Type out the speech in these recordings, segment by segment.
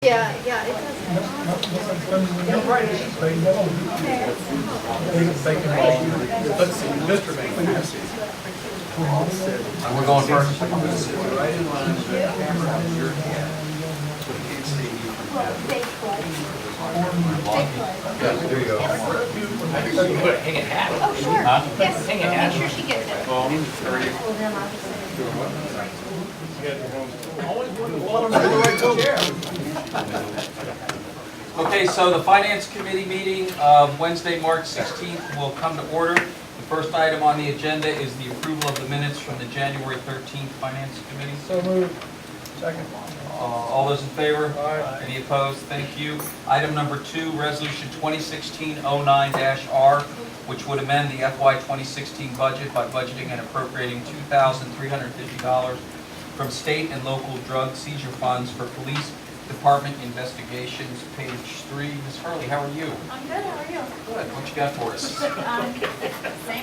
Yeah, yeah, it does. You're right, it's big. Let's see, Mr. Manassas. We're going first. Right in line with the camera on your head. So you can't see you from that. Yes, there you go. I think we can put a hanging hat. Oh, sure. Huh? Yes, Hanging hat. make sure she gets it. Okay, so the Finance Committee meeting of Wednesday, March 16th will come to order. The first item on the agenda is the approval of the minutes from the January 13th Finance Committee. So moved. Second. All those in favor? Aye. Any opposed? Thank you. Item number 2, Resolution 2016-09-R, which would amend the FY 2016 budget by budgeting and appropriating $2,350 from state and local drug seizure funds for police department investigations. Page 3. Ms. Hurley, how are you? I'm good, how are you? Good. What you got for us? Same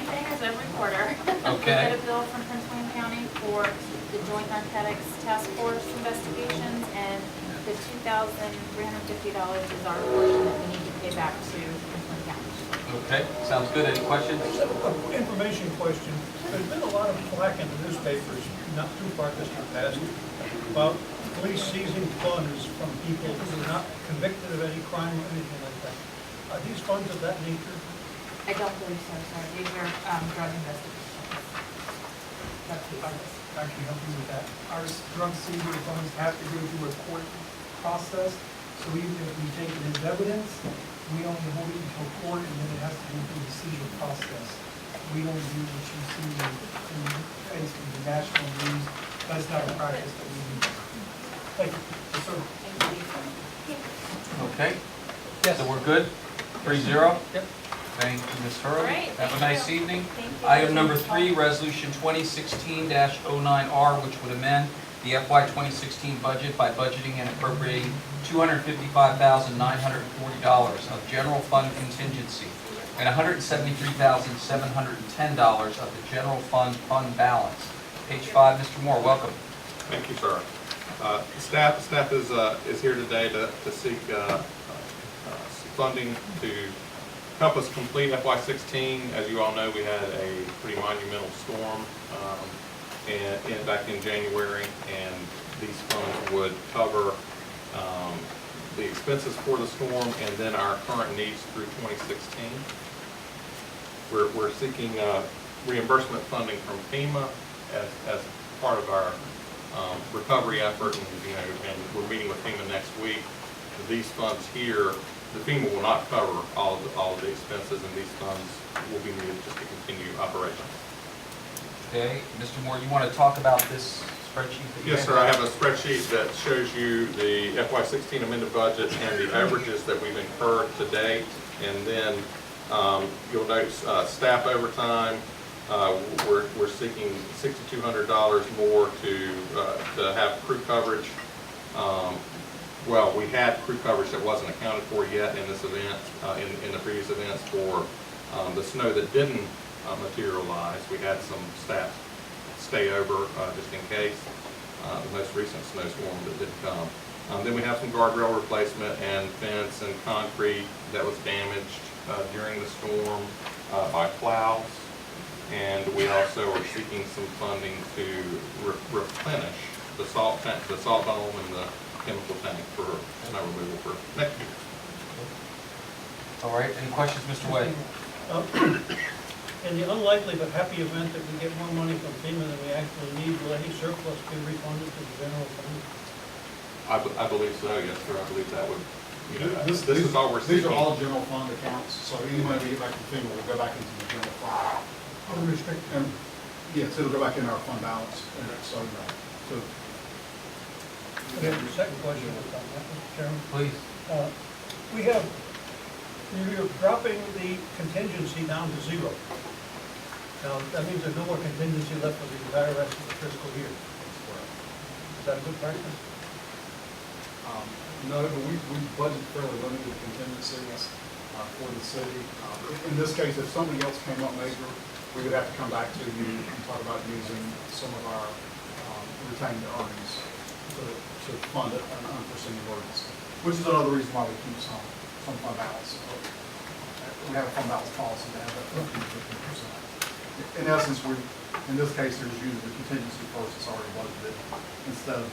thing as every quarter. Okay. We get a bill from Prince William County for the Joint Narcotics Task Force investigations, and the $2,350 is our portion that we need to pay back to Prince William County. Okay, sounds good. Any questions? I just have an information question. There's been a lot of flack in the newspapers, not too far distant past, about police seizing funds from people who are not convicted of any crime or anything like that. Are these funds of that nature? I don't believe so, sir. These are drug investigations. Drug cases. Actually help you with that. Our drug seizure funds have to go through a court process, so even if we take it as evidence, we only hold it until court, and then it has to go through the seizure process. We don't do what you see in basically the national news. That's not a practice that we do. Thank you. Yes, sir. Okay. So we're good? 3-0? Yep. Thank you, Ms. Hurley. Great, Have a thank nice you. evening. Thank you. Item number 3, Resolution 2016-09R, which would amend the FY 2016 budget by budgeting and appropriating $255,940 of general fund contingency and $173,710 of the general fund balance. Page 5, Mr. Moore, welcome. Thank you, sir. Staff is here today to seek funding to help us complete FY16. As you all know, we had a pretty monumental storm back in January, and these funds would cover the expenses for the storm and then our current needs through 2016. We're seeking reimbursement funding from FEMA as part of our recovery effort, and we're meeting with FEMA next week. These funds here, the FEMA will not cover all of the expenses, and these funds will be needed just to continue operations. Okay, Mr. Moore, you want to talk about this spreadsheet that you Yes, sir. I have a spreadsheet that shows you the FY16 amended budget and the averages that we've incurred to date, and then you'll note staff overtime. We're seeking $6,200 more to have crew coverage. Well, we had crew coverage that wasn't accounted for yet in this event, in the previous events for the snow that didn't materialize. We had some staff stay over just in case, the most recent snowstorm that didn't come. Then we have some guardrail replacement and fence and concrete that was damaged during the storm by plows. And we also are seeking some funding to replenish the salt tank, the salt dome, and the chemical tank for snow removal for next year. All right, any questions, Mr. Wade? In the unlikely but happy event that we get more money from FEMA than we actually need, will any surplus be refunded to the general fund? I believe so, yes, sir. I believe that would, this These is all we're seeking. are all general fund accounts, so any money we get back from FEMA will go back into the general fund. Unrestricted. And, yes, it'll go back in our fund balance, and so, Okay, the second question was on that, Mr. Chairman. Please. You're dropping the contingency down to 0. Now, that means there's no more contingency left for the entire rest of the fiscal year. Is that a good practice? no, but we budget fairly limited contingencies for the city. In this case, if something else came up major, we would have to come back to you and talk about using some of our retained earnings to fund an unforeseen emergency. which is another reason why we keep some fund balance. We have a fund balance policy to have that 15%. In essence, in this case, there's using the contingency first, it's already budgeted. Instead of,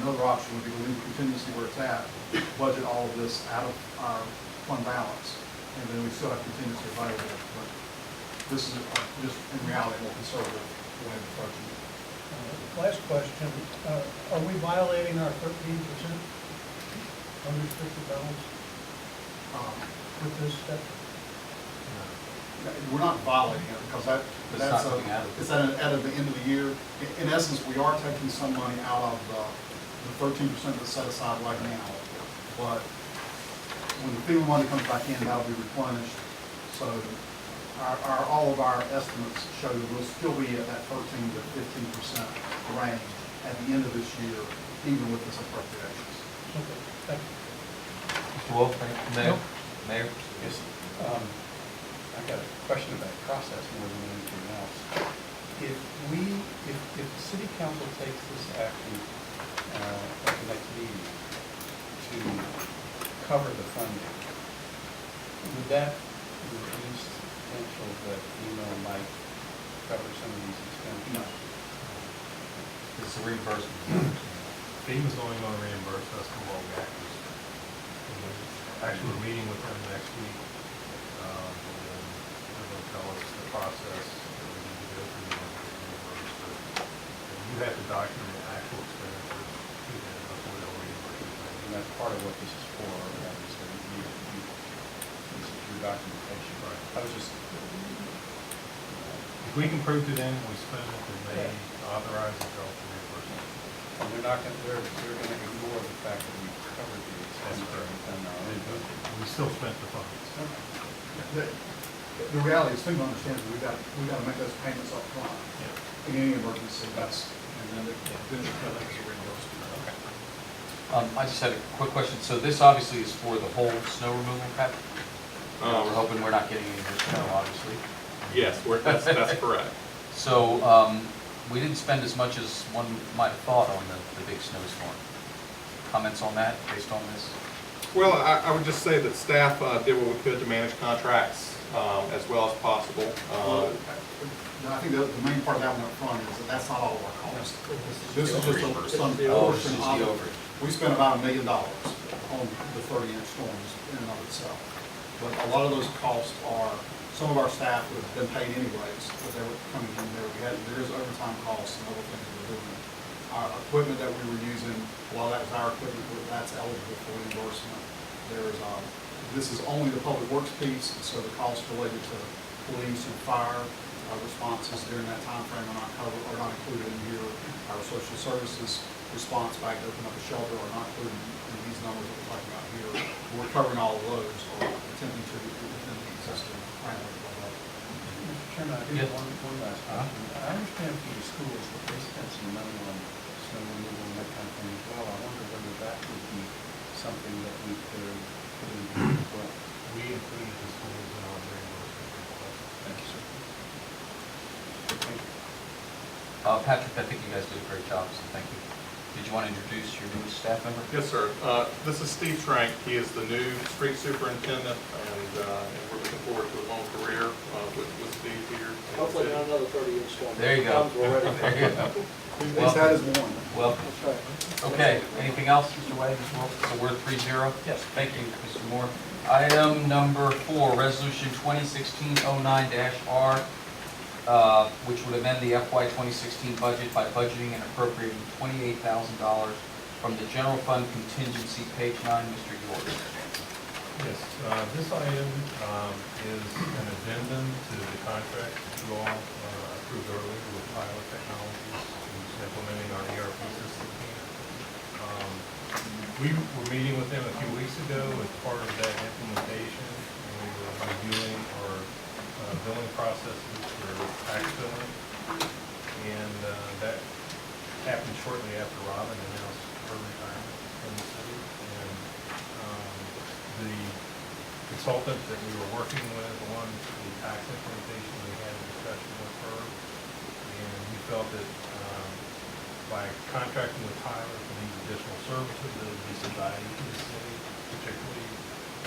another option would be to leave the contingency where it's at, budget all of this out of our fund balance, and then we still have contingency available. But this is just in reality a more conservative way of approaching it. Last question, are we violating our 13% unrestricted balance with this step? We're not violating it because that's not coming out of it. it's at the end of the year. In essence, we are taking some money out of the 13% that's set aside right now. But when the FEMA money comes back in, that'll be replenished. So all of our estimates show that we'll still be at that 13 to 15% range at the end of this year, even with this appropriations. Okay, thank you. Mr. Wolf, Mayor? Mayor? Yes. I've got a question about process more than anything else. If the city council takes this action at the next meeting to cover the funding, would that reduce the potential that FEMA might cover some of these expenses? No. It's a reimbursement. FEMA's only going to reimburse us for what we actually spend. Actually, we're meeting with them next week. And they're going to tell us the process that we need to go through to reimburse. And you have to document the actual expenditures to them before they'll reimburse you. And that's part of what this is for, obviously. This is your documentation. Right. I was just, If we can prove to them we spend it, then they authorize it, they'll reimburse it. and they're not going, they're going to ignore the fact that we covered the expenditure within our own budget. We still spent the funds. The reality is, FEMA understands that we've got to make those payments up front in any emergency. And then they come as a reimbursement. I just had a quick question. So this obviously is for the whole snow removal, Pat? We're hoping we're not getting any more snow, obviously. Yes, that's correct. So we didn't spend as much as one might have thought on the big snowstorm. Comments on that based on this? Well, I would just say that staff did what we could to manage contracts as well as possible. I think the main part of that one up front is that that's not all of our costs. This is just some Oh, portion this is of the it. overage. We spent about $1 million on the 30-inch storms in and of itself. But a lot of those costs are, some of our staff would have been paid anyways, but they were coming in there. There is overtime costs and other things we're doing. Our equipment that we were using, a lot of that was our equipment, that's eligible for reimbursement. This is only the public works piece, so the costs related to police and fire responses during that time frame are not covered, are not included in here. Our social services response back to open up a shelter are not included in these numbers that we're talking about here. We're covering all of those, or attempting to within the existing parameters of that. Mr. Chairman, I do Yes. have one last question. I understand through the schools that they spent some money on snow removal and that kind of thing as well. I wonder whether that would be something that we could put in here as well. We included the schools in our reimbursement request. Thank you, sir. Patrick, I think you guys did a great job, so thank you. Did you want to introduce your new staff member? Yes, sir. This is Steve Trank. He is the new street superintendent, and we're looking forward to a long career with Steve here. Hopefully not another 30-inch storm. There you go. Thumbs were ready. There you go. His hat is worn. Welcome. That's right. Okay, anything else, Mr. Wade, Ms. Wolf? So we're 3-0? Yes. Thank you, Mr. Moore. Item number 4, Resolution 2016-09-R, which would amend the FY 2016 budget by budgeting and appropriating $28,000 from the general fund contingency, page 9, Mr. York. Yes, this item is an addendum to the contract that you all approved earlier with Pilot Technologies, who's implementing our ERP system here. We were meeting with them a few weeks ago as part of that implementation, and we were reviewing our billing processes for tax billing. And that happened shortly after Robin announced her retirement from the city. And the consultant that we were working with on the tax implementation, we had a discussion with her, and we felt that by contracting with Tyler for these additional services, that would be some value to the city. particularly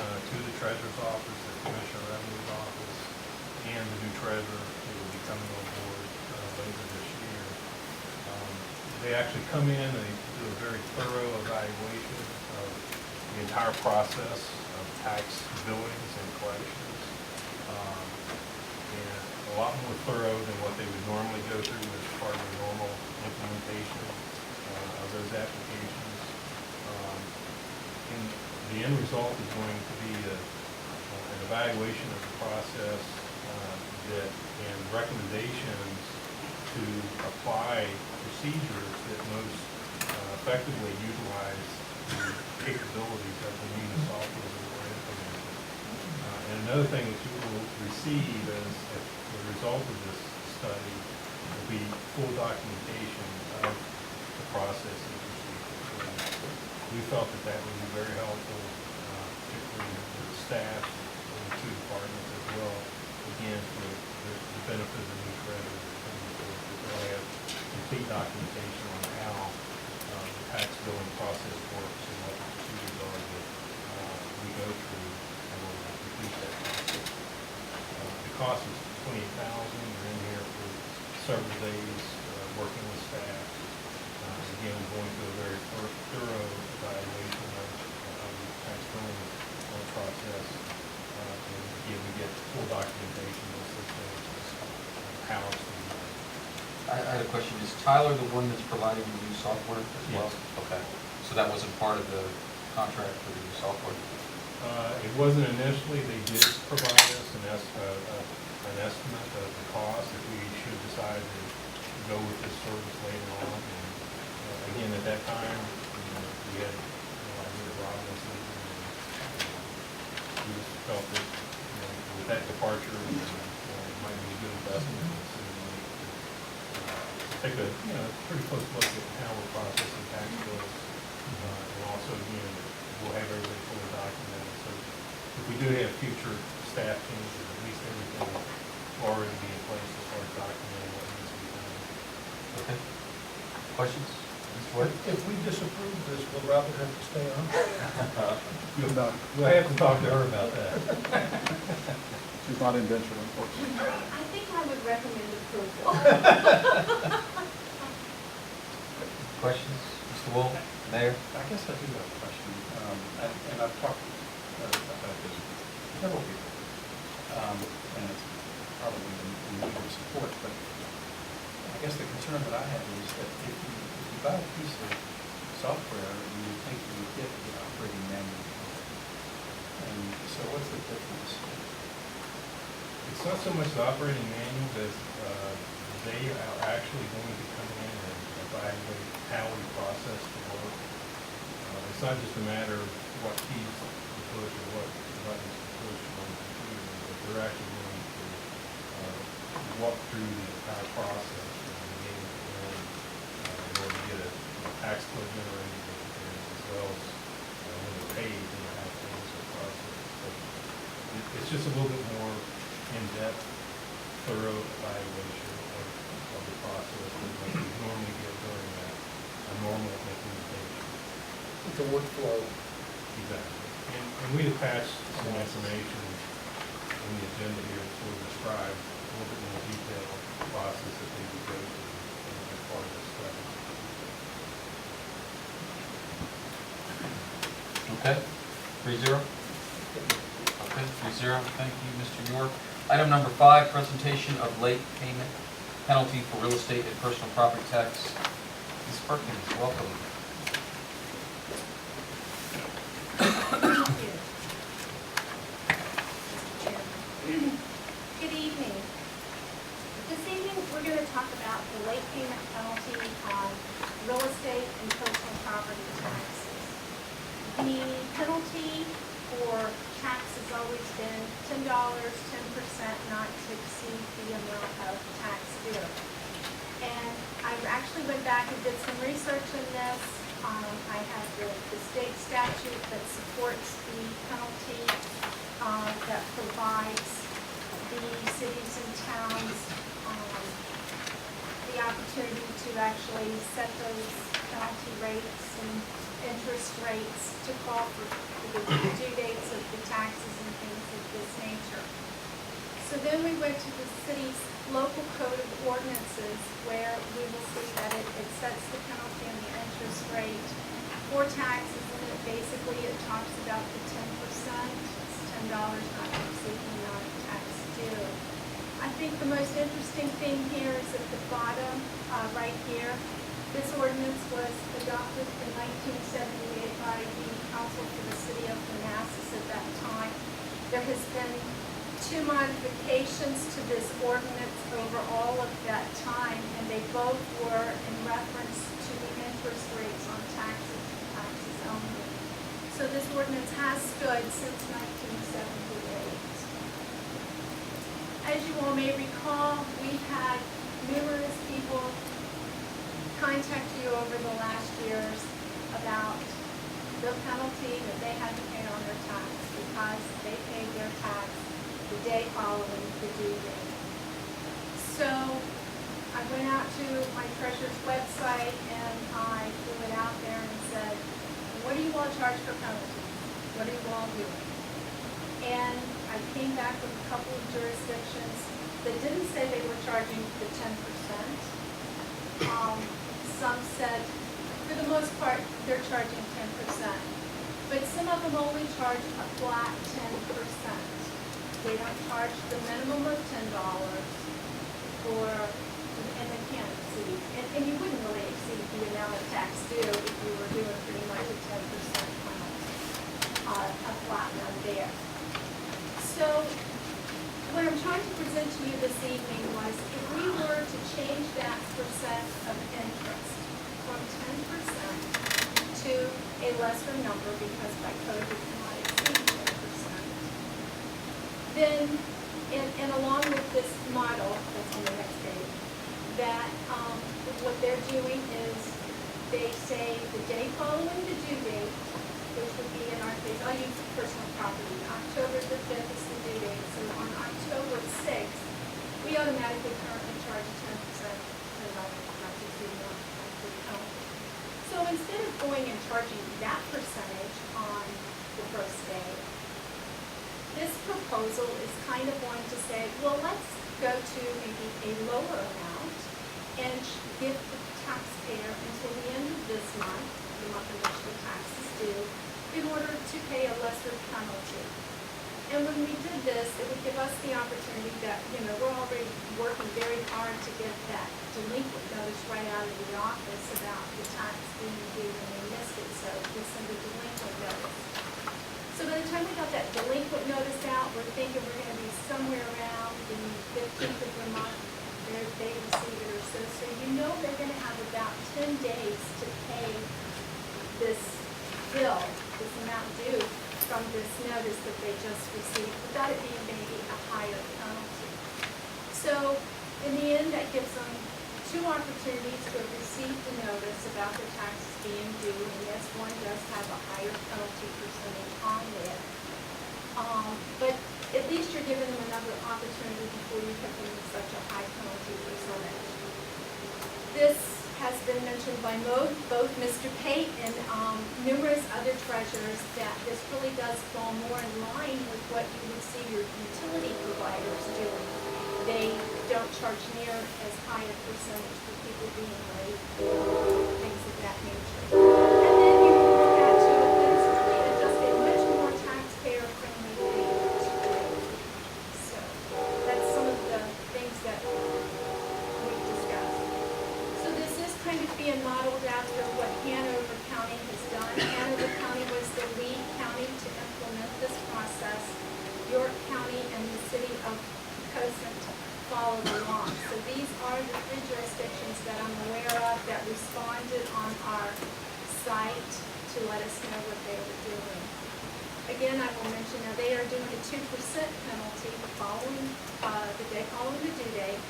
to the treasurer's office, the commissioner revenue's office, and the new treasurer who will be coming on board later this year. They actually come in, they do a very thorough evaluation of the entire process of tax billings and collections. And a lot more thorough than what they would normally go through as part of the normal implementation of those applications. And the end result is going to be an evaluation of the process and recommendations to apply procedures that most effectively utilize the capabilities of the new software that we're implementing. And another thing that you will receive as a result of this study will be full documentation of the process and procedures. We felt that that would be very helpful, particularly for the staff and the two departments as well. Again, for the benefit of the new treasurer, they'll have complete documentation on how the tax billing process works and what the procedures are that we go through in order to complete that process. The cost is $28,000. We're in here for several days working with staff. Again, going through a very thorough evaluation of the tax billing process. And again, we get full documentation of this how it's being done. I had a question. Is Tyler the one that's providing the new software as well? Yes. Okay. So that wasn't part of the contract for the new software? It wasn't initially. They did provide us an estimate of the cost if we should decide to go with this service later on. And again, at that time, we had Robinson, and we just felt that with that departure, it might be a good investment. Take a pretty close look at how we're processing tax bills, and also again, we'll have everything fully documented. So if we do have future staff changes, at least everything will already be in place as far as documenting what needs to be done. Okay. Questions? Mr. Wood? If we disapprove this, will Robin have to stay on? We'll have to talk to her about that. She's not indentured, unfortunately. I think I would recommend approval. Questions? Mr. Wolf? Mayor? I guess I do have a question, and I've talked about this with several people, and it's probably in need of support, but I guess the concern that I have is that if you buy a piece of software, you think you would get the operating manual. And so what's the difference? It's not so much the operating manual, but they are actually going to come in and evaluate how we process the work. It's not just a matter of what keys to push or what buttons to push on the computer, but they're actually going to walk through the entire process from the beginning to end in order to get a tax code generated and as well as when they're paid, how things are processed. So it's just a little bit more in-depth, thorough evaluation of the process than what we normally get during a normal implementation. It's a workflow. Exactly. And we attached some information in the agenda here to sort of describe a little bit more detailed process that they would go through as part of this study. Okay. 3-0? Okay, 3-0. Thank you, Mr. York. Item number 5, presentation of late payment penalty for real estate and personal property tax. Ms. Perkins, welcome. Thank you. Mr. Chairman. Good evening. This evening, we're going to talk about the late payment penalty on real estate and personal property taxes. The penalty for tax has always been $10, 10% not to exceed the amount of tax due. And I actually went back and did some research on this. I have the state statute that supports the penalty that provides the cities and towns the opportunity to actually set those penalty rates and interest rates to call for the due dates of the taxes and things of this nature. So then we went to the city's local code of ordinances where we will see that it sets the penalty and the interest rate for taxes, and basically it talks about the 10%. It's $10 not to exceed the amount of tax due. I think the most interesting thing here is at the bottom, right here. This ordinance was adopted in 1978 by the council for the city of Manassas at that time. There has been 2 modifications to this ordinance over all of that time, and they both were in reference to the interest rates on taxes and taxes only. So this ordinance has stood since 1978. As you all may recall, we've had numerous people contact you over the last years about the penalty that they had to pay on their tax because they paid their tax the day following the due date. So I went out to my treasurer's website and I threw it out there and said, what do you all charge for penalties? What are you all doing? And I came back with a couple of jurisdictions that didn't say they were charging the 10%. Some said, for the most part, they're charging 10%. But some of them only charge a flat 10%. They don't charge the minimum of $10 for, and they can't exceed. And you wouldn't really exceed the amount of tax due if you were doing pretty much a 10% penalty, a flat one there. So what I'm trying to present to you this evening was if we were to change that percent of interest from 10% to a lesser number, because by code we cannot exceed 10%, then, and along with this model that's on the next page, that what they're doing is they say the day following the due date, which would be in our case, I'll use personal property, October the 5th is the due date, so on October 6th, we automatically currently charge 10% for not to exceed the penalty. So instead of going and charging that percentage on the first day, this proposal is kind of going to say, well, let's go to maybe a lower amount and give the taxpayer until the end of this month, the month in which the tax is due, in order to pay a lesser penalty. And when we did this, it would give us the opportunity that, we're already working very hard to get that delinquent notice right out of the office about the tax being due and they missed it, so we send a delinquent notice. So by the time we got that delinquent notice out, we're thinking we're going to be somewhere around the 15th of the month. They receive it or so. So they're going to have about 10 days to pay this bill, this amount due from this notice that they just received, without it being maybe a higher penalty. So in the end, that gives them 2 opportunities to have received the notice about their taxes being due, and yes, one does have a higher penalty percentage on there. But at least you're giving them another opportunity before you hit them with such a high penalty percentage. This has been mentioned by both Mr. Pate and numerous other treasurers that this really does fall more in line with what you would see your utility providers doing. They don't charge near as high a percentage for people being late, things of that nature. And then you can look at to administratively adjust a much more taxpayer-friendly thing to do. So that's some of the things that we've discussed. So this is kind of being modeled after what Hanover County has done. Hanover County was the lead county to implement this process. York County and the city of Cosent followed along. So these are the 3 jurisdictions that I'm aware of that responded on our site to let us know what they were doing. Again, I will mention now they are doing a 2% penalty following the day following the due date,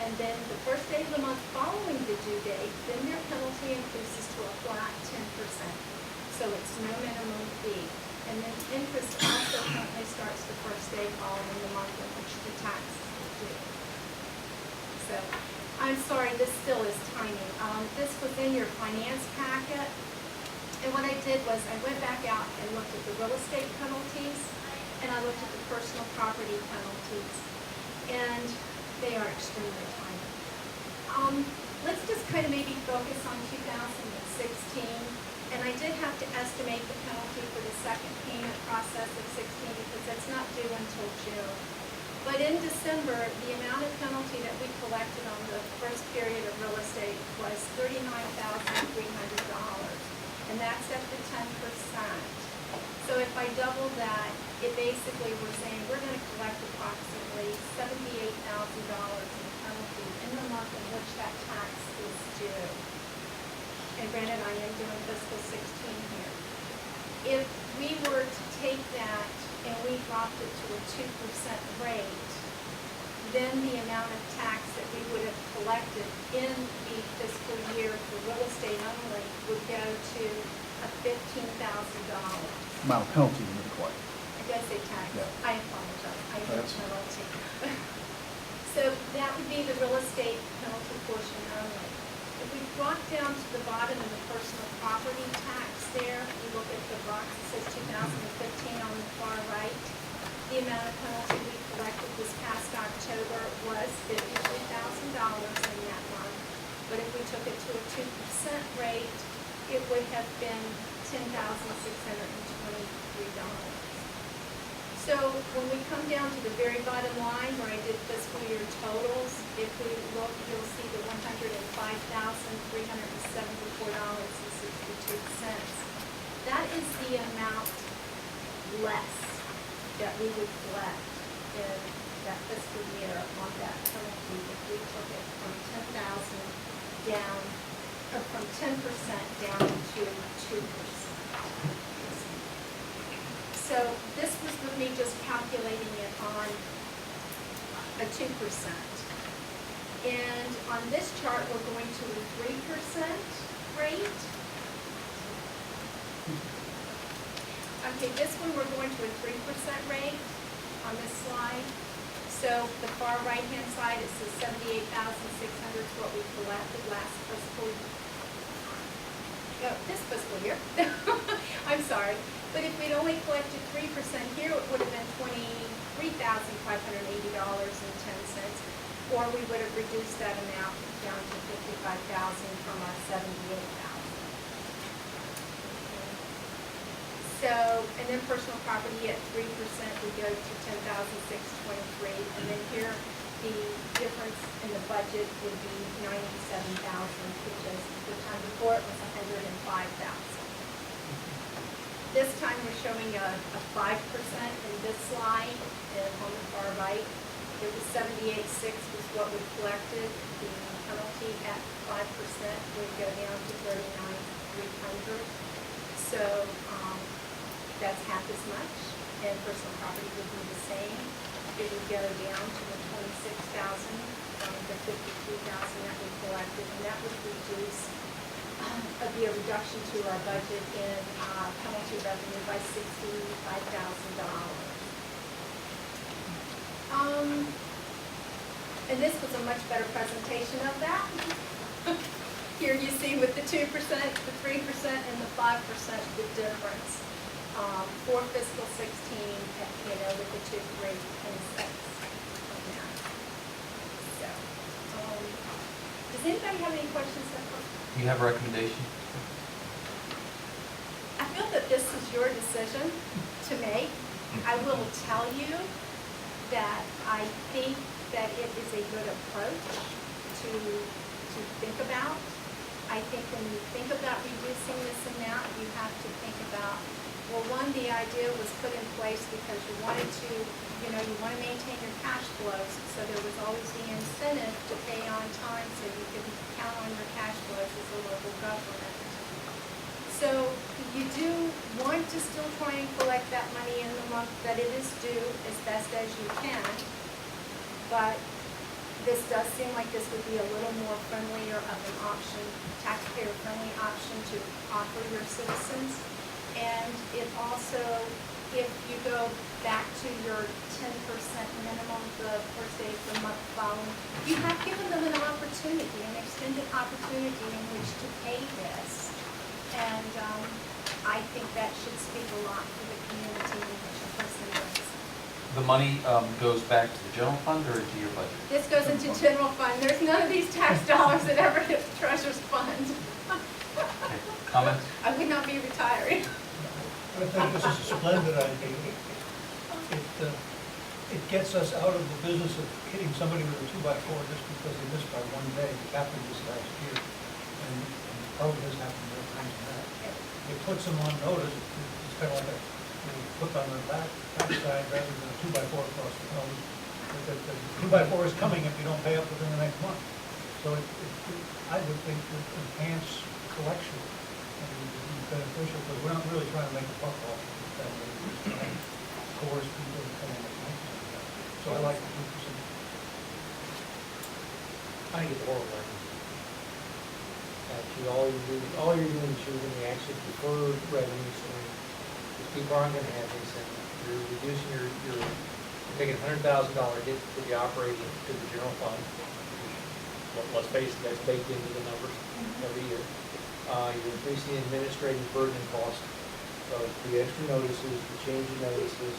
and then the first day of the month following the due date, then their penalty increases to a flat 10%. So it's no minimum fee. And then interest also currently starts the first day following the month in which the tax is due. So, I'm sorry, this still is tiny. This was in your finance packet. And what I did was I went back out and looked at the real estate penalties, and I looked at the personal property penalties, and they are extremely tiny. Let's just kind of maybe focus on 2016, and I did have to estimate the penalty for the second payment process of 16 because it's not due until June. But in December, the amount of penalty that we collected on the first period of real estate was $39,300, and that's at the 10%. So if I double that, it basically we're saying we're going to collect approximately $78,000 in penalty in the month in which that tax is due. And granted, I am doing fiscal 16 here. If we were to take that and we dropped it to a 2% rate, then the amount of tax that we would have collected in the fiscal year for real estate only would go to a $15,000. Amount of penalty you would collect. I did say tax. Yeah. I apologize. I meant That's- penalty. So that would be the real estate penalty portion only. If we drop down to the bottom in the personal property tax there, you look at the box that says 2015 on the far right, the amount of penalty we collected this past October was $53,000 in that month. But if we took it to a 2% rate, it would have been $10,623. So when we come down to the very bottom line where I did fiscal year totals, if we look, you'll see the $105,374.62. That is the amount less that we would collect in that fiscal year on that penalty if we took it from 10,000 down, or from 10% down to 2%. So this was with me just calculating it on a 2%. And on this chart, we're going to a 3% rate. Okay, this one we're going to a 3% rate on this slide. So the far right-hand side, it says 78,600 is what we collected last fiscal year. No, this fiscal year. I'm sorry. But if we'd only collected 3% here, it would have been $23,580.10, or we would have reduced that amount down to $55,000 from our $78,000. So, and then personal property at 3%, we go to $10,623, and then here the difference in the budget would be $97,000, because the time before it was $105,000. This time we're showing a 5% in this slide, and on the far right, it was 78.6 was what we collected. The penalty at 5% would go down to 39,300. So that's half as much, and personal property would be the same. It would go down to the 26,000 from the 52,000 that we collected, and that would reduce. Would be a reduction to our budget in penalty revenue by $65,000. And this was a much better presentation of that. Here you see with the 2%, the 3%, and the 5% the difference for fiscal 16, with the 2, 3, and 6 on that. So, does anybody have any questions so far? You have a recommendation? I feel that this is your decision to make. I will tell you that I think that it is a good approach to think about. I think when you think about reducing this amount, you have to think about, well, one, the idea was put in place because you wanted to, you want to maintain your cash flows, so there was always the incentive to pay on time so you could count on your cash flows as a local government. So you do want to still try and collect that money in the month that it is due as best as you can, but this does seem like this would be a little more friendlier of an option, taxpayer-friendly option to offer your citizens. And it also, if you go back to your 10% minimum the first day of the month following, you have given them an opportunity, an extended opportunity in which to pay this. And I think that should speak a lot for the community in which a person lives. The money goes back to the general fund or into your budget? This goes into general fund. There's none of these tax dollars that ever hit the treasurer's fund. Okay. Comments? I would not be retiring. I think this is a splendid idea. It gets us out of the business of hitting somebody with a 2x4 just because they missed by one day. It happened this last year, and probably has happened more times than that. It puts them on notice. It's kind of like a put on their backside rather than a 2x4 across the nose. The 2x4 is coming if you don't pay up within the next month. So I would think that enhance collection would be beneficial, because we're not really trying to make a buck off of that. We're just trying to coerce people to pay as much as they can. So I like the 2%. I think it's horrible. Actually, all you're doing is you're going to actually defer revenue stream. Because people aren't going to have this, and you're reducing you're taking $100,000 hit to the operating, to the general fund. Let's face it, that's baked into the numbers every year. You're increasing the administrative burden and cost of the extra notices, the change in notices,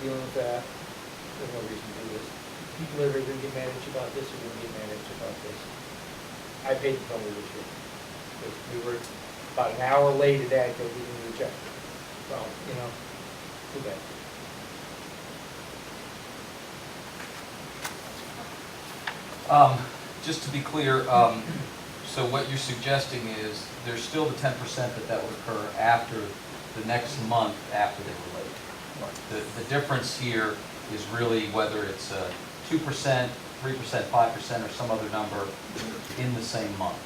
dealing with that. There's no reason to do this. People are going to get mad at you about this, are going to get mad at you about this. I paid the penalty this year. Because we were about an hour late at that, because we didn't check. So, too bad. Just to be clear, so what you're suggesting is there's still the 10% that would occur after the next month after they were late. The difference here is really whether it's 2%, 3%, 5%, or some other number in the same month.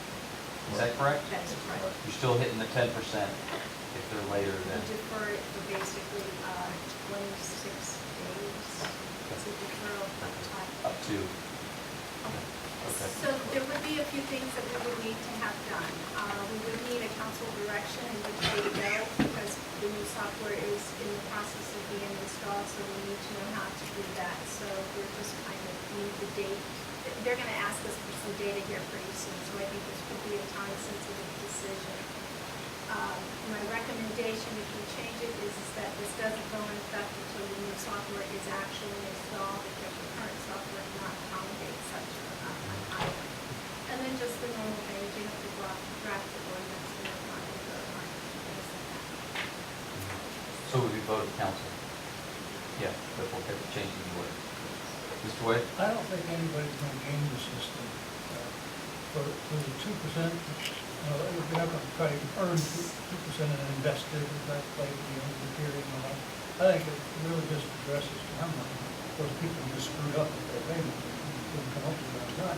Is that correct? That's correct. You're still hitting the 10% if they're later than. We defer it for basically 26 days. It's a deferral of time. Up to. Okay. So there would be a few things that we would need to have done. We would need a council direction in which way to go, because the new software is in the process of being installed, so we need to know how to do that. So we're just kind of need the date. They're going to ask us for some data here pretty soon, so I think this could be a time-sensitive decision. My recommendation, if we change it, is that this doesn't go in effect until the new software is actually installed, because the current software cannot accommodate such an item. And then just the normal things, you have to draft the ordinance and whatnot, and go on, things like that. So would we vote of council? Yeah, before changing the order. Mr. Wade? I don't think anybody's going to game the system for the 2%. We're not going to try to earn 2% and invest it in that way at the end of the period and all that. I think it really just addresses how much those people just screwed up with their payment. Didn't come up with it on time.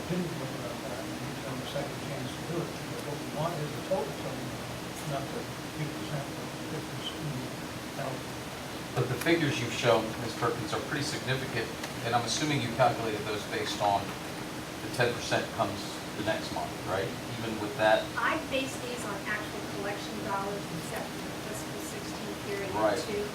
Didn't come up with it on time, and give them a second chance to do it. Because what we want is the total sum, not the few percent of the difference in the penalty. But the figures you've shown, Ms. Perkins, are pretty significant, and I'm assuming you calculated those based on the 10% comes the next month, right? Even with that? I base these on actual collection dollars except for the fiscal 16 period Right. too.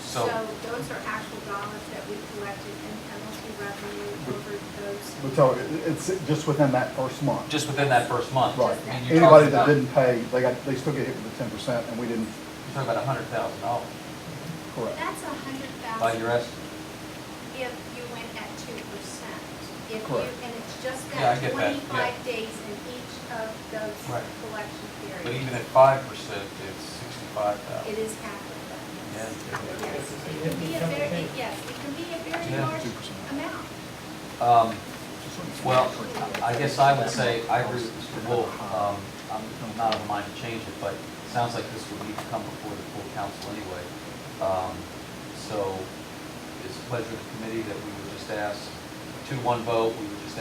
So- So those are actual dollars that we collected in penalty revenue over those. So it's just within that first month. Just within that first month? Right. I mean, you're Anybody talking that about- didn't pay, they still get hit with the 10%, and we didn't. You're talking about $100,000 Correct. That's $100,000. by your estimate. If you went at 2%. If you, Correct. and it's just Yeah, I that get that, 25 yeah. days in each of those Right. collection periods. But even at 5%, it's 65,000. It is half of that. Yeah. Yes, it can be a very, yes, it can be a very Yeah. large 2%. amount. Well, I guess I would say, I agree with Mr. Wolf. I'm not of a mind to change it, but it sounds like this would need to come before the full council anyway. So it's a pleasure of the committee that we would just ask 2-1 vote, we would just